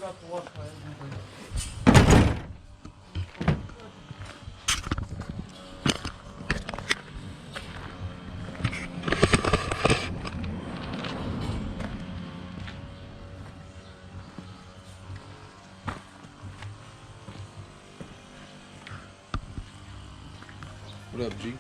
forgot to wash my engine. What up, G?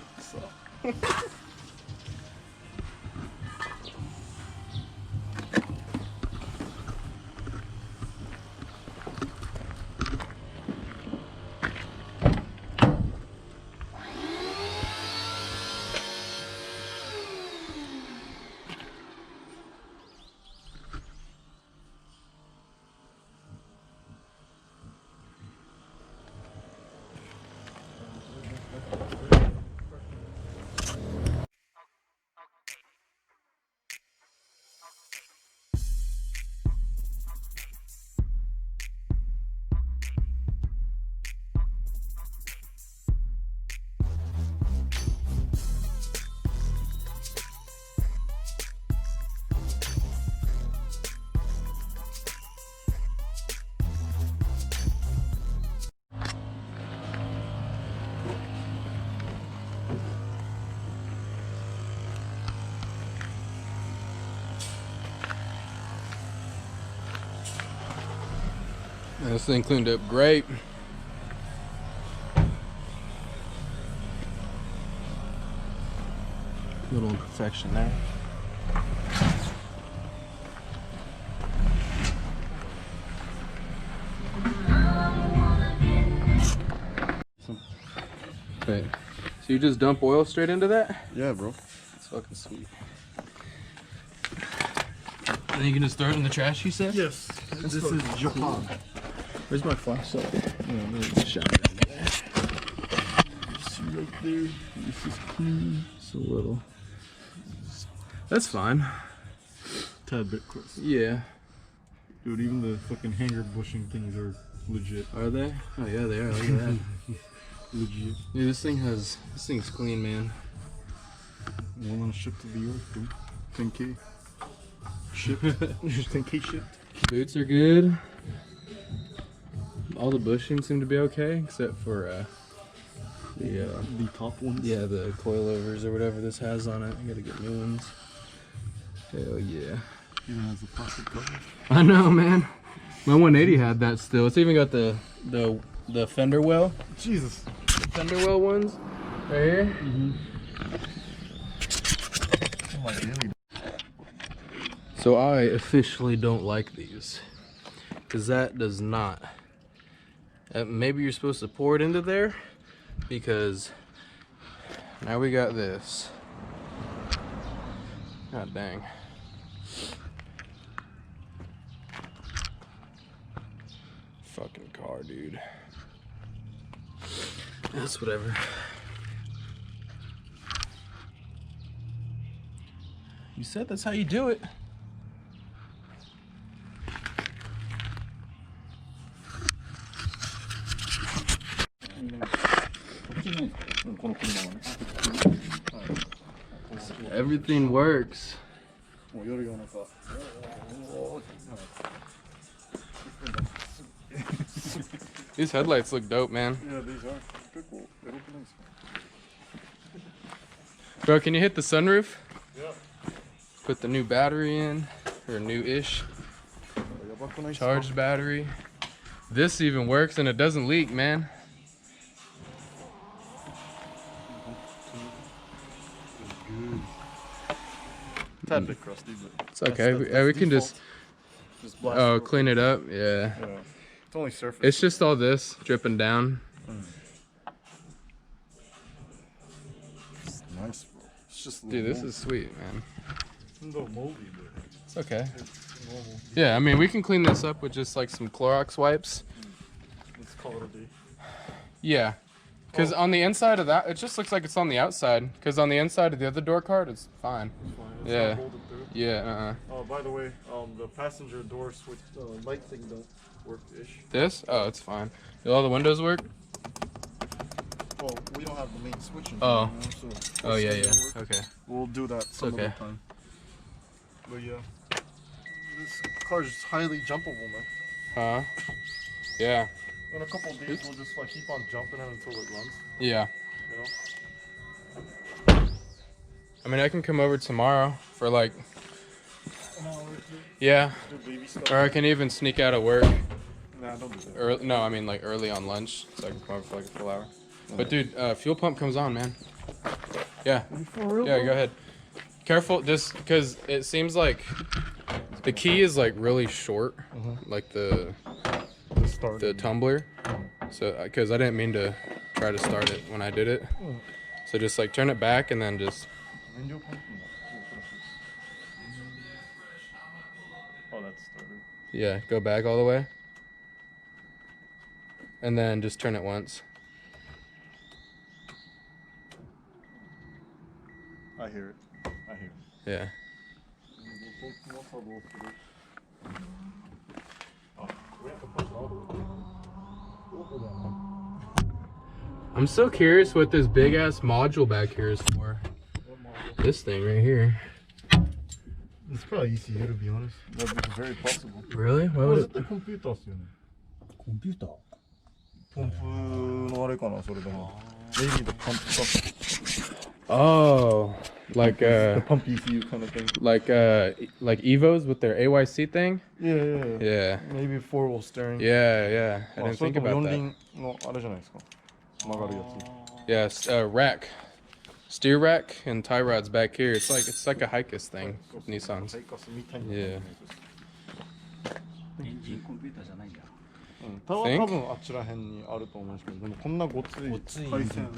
This thing cleaned up great. Little imperfection there. Wait, so you just dump oil straight into that? Yeah, bro. It's fucking sweet. And you can just throw it in the trash, you said? Yes. This is Japan. Where's my flashlight? Shot down there. See right there. This is clean. Just a little. That's fine. Tad bit close. Yeah. Dude, even the fucking hanger bushing things are legit. Are they? Oh yeah, they are. Look at that. Legit. Yeah, this thing's clean, man. One on a ship to the earth, dude. 10K. Shipped. 10K shipped. Boots are good. All the bushings seem to be okay, except for the top ones. yeah, the coilovers or whatever this has on it. I gotta get new ones. Hell yeah. Even has the plastic cover. I know, man. My 180 had that still. It's even got the fender well. Jesus. The fender well ones right here. Oh my daily. So I officially don't like these, because that does not. Maybe you're supposed to pour it into there, because now we got this. God dang. Fucking car, dude. That's whatever. You said that's how you do it. Everything works. These headlights look dope, man. Yeah, these are. They're cool. They look nice. Bro, can you hit the sunroof? Yeah. Put the new battery in, or new-ish charged battery. This even works and it doesn't leak, man. Tad bit crusty, but It's okay. We can just blast clean it up. Yeah. Yeah. It's only surface. It's just all this dripping down. It's nice, bro. It's just Dude, this is sweet, man. a little moldy, but It's okay. it's normal. Yeah, I mean, we can clean this up with just like some Clorox wipes. Let's call it a day. Yeah. Because on the inside of that, it just looks like it's on the outside. Because on the inside of the other door card, it's fine. It's fine. It's Yeah. not bolted through. Yeah, Oh, by the way, the passenger door switch light thing don't work-ish. This? Oh, it's fine. Do all the windows work? Well, we don't have the main switch in Oh. here, you know, so Oh, yeah, this yeah. doesn't work. Okay. We'll do that some okay. other time. But yeah, this car is highly jumpable, man. Huh? Yeah. In a couple of days, we'll just like keep on jumping it until it runs. Yeah. You know. I mean, I can come over tomorrow for like. An hour or two. Yeah. Do baby stuff. Or I can even sneak out of work. Nah, don't do that. No, I mean like early on lunch, so I can come over for like a full hour. But dude, fuel pump comes on, man. Yeah. For real? Yeah, go ahead. Careful, just because it seems like the key is like really short, like the tumbler. So, because I didn't mean to try to start it when I did it. So just like turn it back and then just. Oh, that's started. Yeah, go back all the way. And then just turn it once. I hear it. I hear it. Yeah. I'm so curious what this big ass module back here is for. This thing right here. It's probably ECU, to be honest. That's very possible. Really? Why would it? コンピューターっすよね。コンピューター。ポンプのあれかな、それでも。Maybe the pump stuff. Oh, like The pump ECU kind of thing. like Evos with their AYC thing. Yeah. Yeah. Maybe four-wheel steering. Yeah. I didn't think about that. のあれじゃないですか。曲がるやつ。Yes, rack, steer rack, and tie rods back here. It's like a Hikes thing with Nissans. Yeah. エンジンコンピューターじゃないんだ。多分あちら辺にあると思うんですけど、でもこんなごつい配線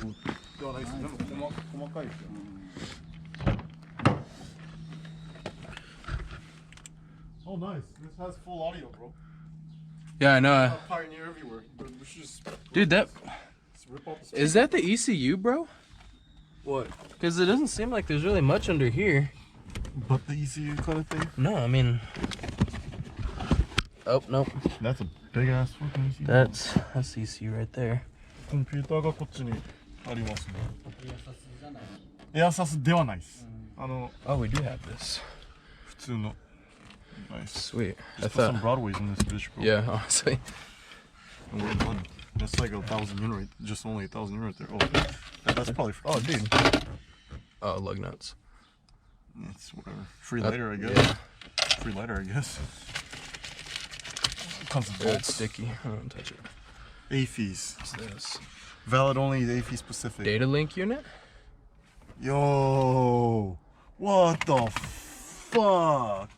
ではないです。でも細かいですよ。Oh, nice. This has full audio, bro. Yeah, I know. Pioneer everywhere. We should just Dude, rip off the is that the ECU, bro? What? Because it doesn't seem like there's really much under here. But the ECU kind of thing? No, I mean. Oh, nope. That's a big ass fucking ECU. That's ECU right there. コンピューターがこっちにありますね。エアサスではないです。Oh, we do have this. 普通の。Nice. Sweet. I Just put some thought. Broadways in this bitch, bro. Yeah, honestly. And we're done. That's like 1,000 unit, just only 1,000 unit there. Oh, that's probably for kids. Dude. Oh, lug nuts. It's whatever. Free lighter, I guess. Yeah. Free lighter, I guess. Comes with It's bolts. sticky. I don't touch it. AFES. What's this? Valid only AFE specific. Data link unit? Yo, what the fuck?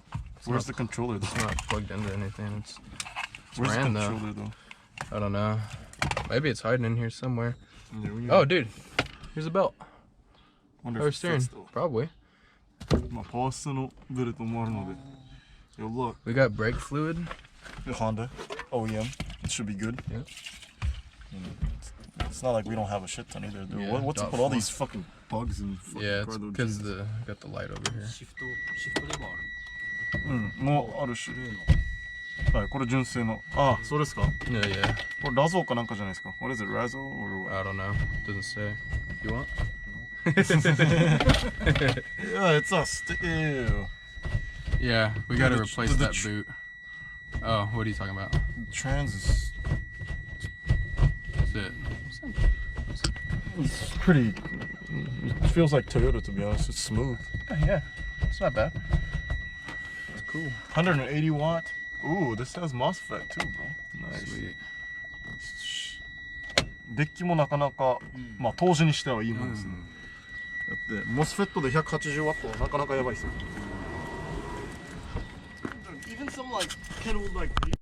Where's the controller though? It's not plugged into anything. Where's the ran, though. controller though? I don't know. Maybe it's hiding in here somewhere. Yeah, Oh, dude. Here's a belt. Wonder Power if it steering. fits, though. Probably. まあパワーステのベルトもあるので。Yo, look. We got brake fluid. The Honda OEM. It should be good. Yeah. It's not like we don't have a shit ton either. Dude. Yeah, What's up with all these fucking bugs and fucking Yeah, it's car, though? because got the light over here. シフトレバーある。もあるし。はい、これ純正の。あ、そうですか。 Yeah, yeah. これラゾーかなんかじゃないですか。What is it, Razo or what? I don't know. Doesn't say. You want? Yeah, it's us. Ew. Yeah, we gotta the- replace the that tr- boot. Oh, what are you talking about? Trans is That's it. it's pretty. It feels like Toyota, to be honest. It's smooth. Yeah, it's not bad. It's cool. 180 watt. Ooh, this has MOSFET too, bro. Nice. Sweet. デッキもなかなか、まあ当時にしてはいいもんですね。だって MOSFET で180ワットはなかなかやばいですよ。Even some like Kenwood like